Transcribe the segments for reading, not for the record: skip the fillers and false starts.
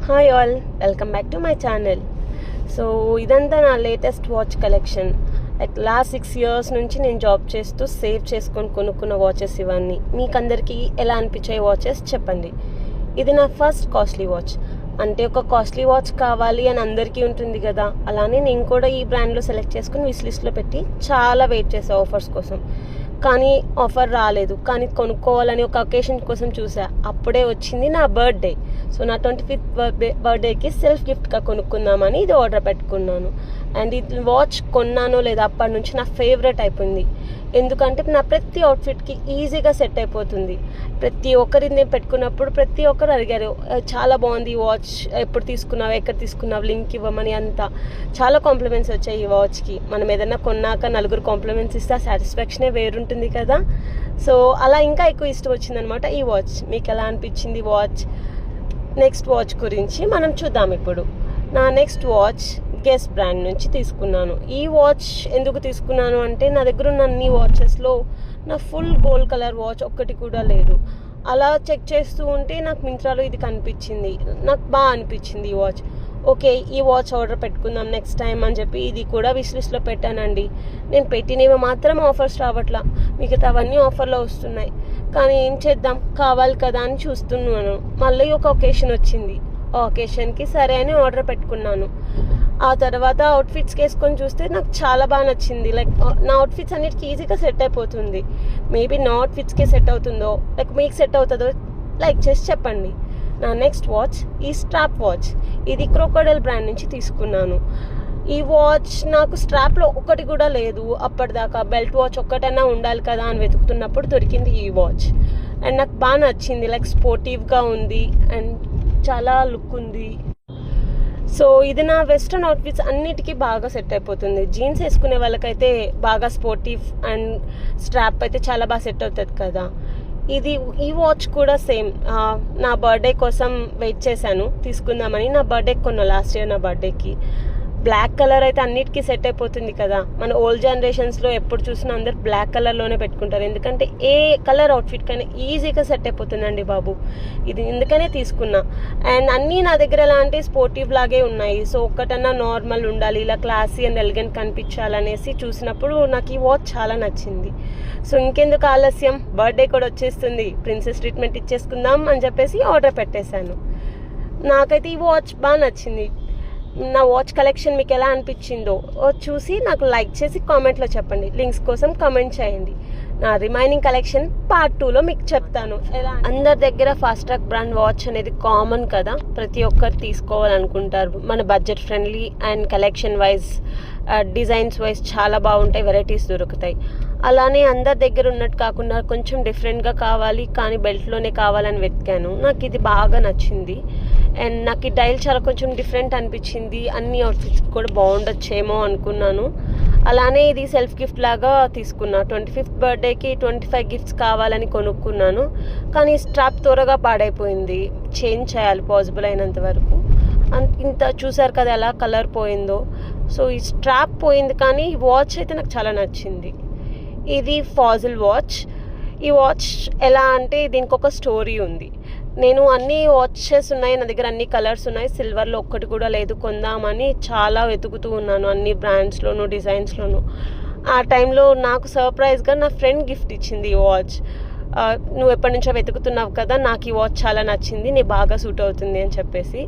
Hi all, welcome back to my channel. So ఇదంతా నా latest watch collection. Like last 6 years నుంచి నేను job చేస్తూ సేవ్ చేసుకొని కొనుక్కున్న వాచెస్ ఇవన్నీ. మీకు అందరికీ ఎలా అనిపించాయి వాచెస్ చెప్పండి. ఇది నా ఫస్ట్ కాస్ట్లీ వాచ్. అంటే ఒక కాస్ట్లీ వాచ్ కావాలి అని అందరికీ ఉంటుంది కదా, అలానే నేను కూడా ఈ బ్రాండ్లో సెలెక్ట్ చేసుకుని విష్ లిస్ట్లో పెట్టి చాలా వెయిట్ చేసాను ఆఫర్స్ కోసం. కానీ ఆఫర్ రాలేదు. కానీ కొనుక్కోవాలని ఒక అకేషన్ కోసం చూసా, అప్పుడే వచ్చింది నా బర్త్డే. సో నా 25th బర్త్డేకి సెల్ఫ్ గిఫ్ట్గా కొనుక్కుందామని ఇది ఆర్డర్ పెట్టుకున్నాను. అండ్ ఇది వాచ్ కొన్నానో లేదా అప్పటి నుంచి నా ఫేవరెట్ అయిపోయింది. ఎందుకంటే నా ప్రతి అవుట్ఫిట్కి ఈజీగా సెట్ అయిపోతుంది. ప్రతి ఒక్కరి నేను పెట్టుకున్నప్పుడు ప్రతి ఒక్కరు అడిగారు, చాలా బాగుంది ఈ వాచ్, ఎప్పుడు తీసుకున్నావు, ఎక్కడ తీసుకున్నావు, లింక్ ఇవ్వమని. అంతా చాలా కాంప్లిమెంట్స్ వచ్చాయి ఈ వాచ్కి. మనం ఏదైనా కొన్నాక నలుగురు కాంప్లిమెంట్స్ ఇస్తే ఆ సాటిస్ఫాక్షనే వేరుంటుంది కదా. సో అలా ఇంకా ఎక్కువ ఇష్టం వచ్చిందనమాట ఈ వాచ్. మీకు ఎలా అనిపించింది వాచ్? నెక్స్ట్ వాచ్ గురించి మనం చూద్దాం ఇప్పుడు. నా నెక్స్ట్ వాచ్ గెస్ బ్రాండ్ నుంచి తీసుకున్నాను. ఈ వాచ్ ఎందుకు తీసుకున్నాను అంటే, నా దగ్గర ఉన్న అన్ని వాచెస్లో నా ఫుల్ గోల్డ్ కలర్ వాచ్ ఒక్కటి కూడా లేదు. అలా చెక్ చేస్తూ ఉంటే నాకు మింత్రాలో ఇది కనిపించింది. నాకు బాగా అనిపించింది ఈ వాచ్. ఓకే, ఈ వాచ్ ఆర్డర్ పెట్టుకుందాం నెక్స్ట్ టైం అని చెప్పి ఇది కూడా విష్ లిస్ట్లో పెట్టానండి. నేను పెట్టినవి మాత్రం ఆఫర్స్ రావట్లా, మిగతా అవన్నీ ఆఫర్లో వస్తున్నాయి. కానీ ఏం చేద్దాం, కావాలి కదా అని చూస్తున్నాను. మళ్ళీ ఒక ఒకేషన్ వచ్చింది. ఆ ఒకేషన్కి సరే అని ఆర్డర్ పెట్టుకున్నాను. ఆ తర్వాత అవుట్ఫిట్స్కి వేసుకొని చూస్తే నాకు చాలా బాగా నచ్చింది. లైక్ నా అవుట్ఫిట్స్ అన్నిటికీ ఈజీగా సెట్ అయిపోతుంది. మేబీ నా అవుట్ఫిట్స్కే సెట్ అవుతుందో, లైక్ మీకు సెట్ అవుతుందో లైక్ చేసి చెప్పండి. నా నెక్స్ట్ వాచ్ ఈ స్ట్రాప్ వాచ్. ఇది క్రోకోడైల్ బ్రాండ్ నుంచి తీసుకున్నాను. ఈ వాచ్ నాకు స్ట్రాప్లో ఒకటి కూడా లేదు. అప్పటిదాకా బెల్ట్ వాచ్ ఒక్కటైనా ఉండాలి కదా అని వెతుకుతున్నప్పుడు దొరికింది ఈ వాచ్. అండ్ నాకు బాగా నచ్చింది. లైక్ స్పోర్టివ్గా ఉంది అండ్ చాలా లుక్ ఉంది. సో ఇది నా వెస్ట్రన్ అవుట్ఫిట్స్ అన్నిటికీ బాగా సెట్ అయిపోతుంది. జీన్స్ వేసుకునే వాళ్ళకైతే బాగా స్పోర్టివ్ అండ్ స్ట్రాప్ అయితే చాలా బాగా సెట్ అవుతుంది కదా. ఈ వాచ్ కూడా సేమ్. నా బర్త్డే కోసం వెయిట్ చేశాను తీసుకుందామని. నా బర్త్డేకి కొన్నా లాస్ట్ ఇయర్. నా బర్త్డేకి బ్లాక్ కలర్ అయితే అన్నిటికీ సెట్ అయిపోతుంది కదా. మన ఓల్డ్ జనరేషన్స్లో ఎప్పుడు చూసినా అందరు బ్లాక్ కలర్లోనే పెట్టుకుంటారు. ఎందుకంటే ఏ కలర్ అవుట్ఫిట్ కైనా ఈజీగా సెట్ అయిపోతుందండి బాబు. ఇది ఎందుకనే తీసుకున్నా. అండ్ అన్నీ నా దగ్గర ఎలా అంటే స్పోర్టివ్ లాగే ఉన్నాయి. సో ఒక్కటన్నా నార్మల్ ఉండాలి, ఇలా క్లాసీ అండ్ ఎలిగెంట్ కనిపించాలనేసి చూసినప్పుడు నాకు ఈ వాచ్ చాలా నచ్చింది. సో ఇంకెందుకు ఆలస్యం, బర్త్డే కూడా వచ్చేస్తుంది, ప్రిన్సెస్ ట్రీట్మెంట్ ఇచ్చేసుకుందాం అని చెప్పేసి ఆర్డర్ పెట్టేశాను. నాకైతే ఈ వాచ్ బాగా నచ్చింది. నా వాచ్ కలెక్షన్ మీకు ఎలా అనిపించిందో చూసి నాకు లైక్ చేసి కామెంట్లో చెప్పండి. లింక్స్ కోసం కామెంట్ చేయండి. నా రిమైనింగ్ కలెక్షన్ పార్ట్ 2లో మీకు చెప్తాను. అందరి దగ్గర ఫాస్ట్ ట్రాక్ బ్రాండ్ వాచ్ అనేది కామన్ కదా, ప్రతి ఒక్కరు తీసుకోవాలనుకుంటారు. మన budget friendly and collection wise designs wise చాలా బాగుంటాయి, వెరైటీస్ దొరుకుతాయి. అలానే అందరి దగ్గర ఉన్నట్టు కాకుండా కొంచెం డిఫరెంట్గా కావాలి కానీ బెల్ట్లోనే కావాలని వెతికాను. నాకు ఇది బాగా నచ్చింది. అండ్ నాకు ఈ డైల్ చాలా కొంచెం డిఫరెంట్ అనిపించింది. అన్ని అవుట్ఫిట్స్ కూడా బాగుండొచ్చేమో అనుకున్నాను. అలానే ఇది సెల్ఫ్ గిఫ్ట్ లాగా తీసుకున్నా. 25th బర్త్డేకి 25 గిఫ్ట్స్ కావాలని కొనుక్కున్నాను. కానీ స్ట్రాప్ త్వరగా పాడైపోయింది. చేంజ్ చేయాలి పాసిబుల్ అయినంత వరకు. ఇంత చూసారు కదా ఎలా కలర్ పోయిందో. సో ఈ స్ట్రాప్ పోయింది కానీ ఈ వాచ్ అయితే నాకు చాలా నచ్చింది. ఇది ఫాజిల్ వాచ్. ఈ వాచ్ ఎలా అంటే దీనికి ఒక స్టోరీ ఉంది. నేను అన్ని వాచెస్ ఉన్నాయి నా దగ్గర, అన్ని కలర్స్ ఉన్నాయి, సిల్వర్లో ఒక్కటి కూడా లేదు. కొందామని చాలా వెతుకుతూ ఉన్నాను అన్ని బ్రాండ్స్లోను డిజైన్స్లోను. ఆ టైంలో నాకు సర్ప్రైజ్గా నా ఫ్రెండ్ గిఫ్ట్ ఇచ్చింది ఈ వాచ్. నువ్వు ఎప్పటి నుంచో వెతుకుతున్నావు కదా, నాకు ఈ వాచ్ చాలా నచ్చింది, నీ బాగా సూట్ అవుతుంది అని చెప్పేసి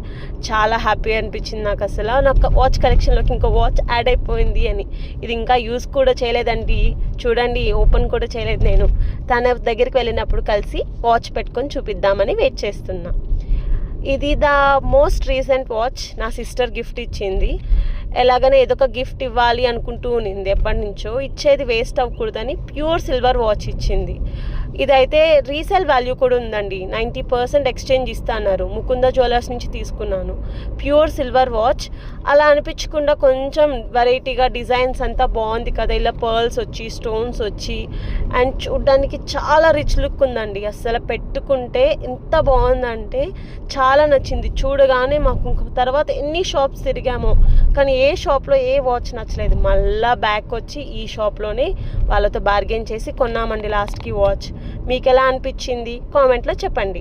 చాలా హ్యాపీ అనిపించింది నాకు. అసలు నాకు వాచ్ కలెక్షన్లోకి ఇంకో వాచ్ యాడ్ అయిపోయింది అని. ఇది ఇంకా యూజ్ కూడా చేయలేదండి, చూడండి ఓపెన్ కూడా చేయలేదు. నేను తన దగ్గరికి వెళ్ళినప్పుడు కలిసి వాచ్ పెట్టుకొని చూపిద్దామని వెయిట్ చేస్తున్నా. ఇది ద మోస్ట్ రీసెంట్ వాచ్. నా సిస్టర్ గిఫ్ట్ ఇచ్చింది. ఎలాగైనా ఏదో ఒక గిఫ్ట్ ఇవ్వాలి అనుకుంటూ ఉన్నింది ఎప్పటి నుంచో. ఇచ్చేది వేస్ట్ అవ్వకూడదని ప్యూర్ సిల్వర్ వాచ్ ఇచ్చింది. ఇదైతే రీసేల్ వాల్యూ కూడా ఉందండి. 90% ఎక్స్చేంజ్ ఇస్తున్నారు. ముకుంద జ్యువెలర్స్ నుంచి తీసుకున్నాను. Pure silver watch. అలా అనిపించకుండా కొంచెం వెరైటీగా డిజైన్స్ అంతా బాగుంది కదా, ఇలా పర్ల్స్ వచ్చి స్టోన్స్ వచ్చి అండ్ చూడ్డానికి చాలా రిచ్ లుక్ ఉందండి. అసలు పెట్టుకుంటే ఎంత బాగుందంటే చాలా నచ్చింది. చూడగానే మాకు తర్వాత ఎన్ని షాప్స్ తిరిగామో కానీ ఏ షాప్లో ఏ వాచ్ నచ్చలేదు. మళ్ళీ బ్యాక్ వచ్చి ఈ షాప్లోనే వాళ్ళతో బార్గెన్ చేసి కొన్నామండి లాస్ట్కి వాచ్. మీకు ఎలా అనిపించింది కామెంట్లో చెప్పండి.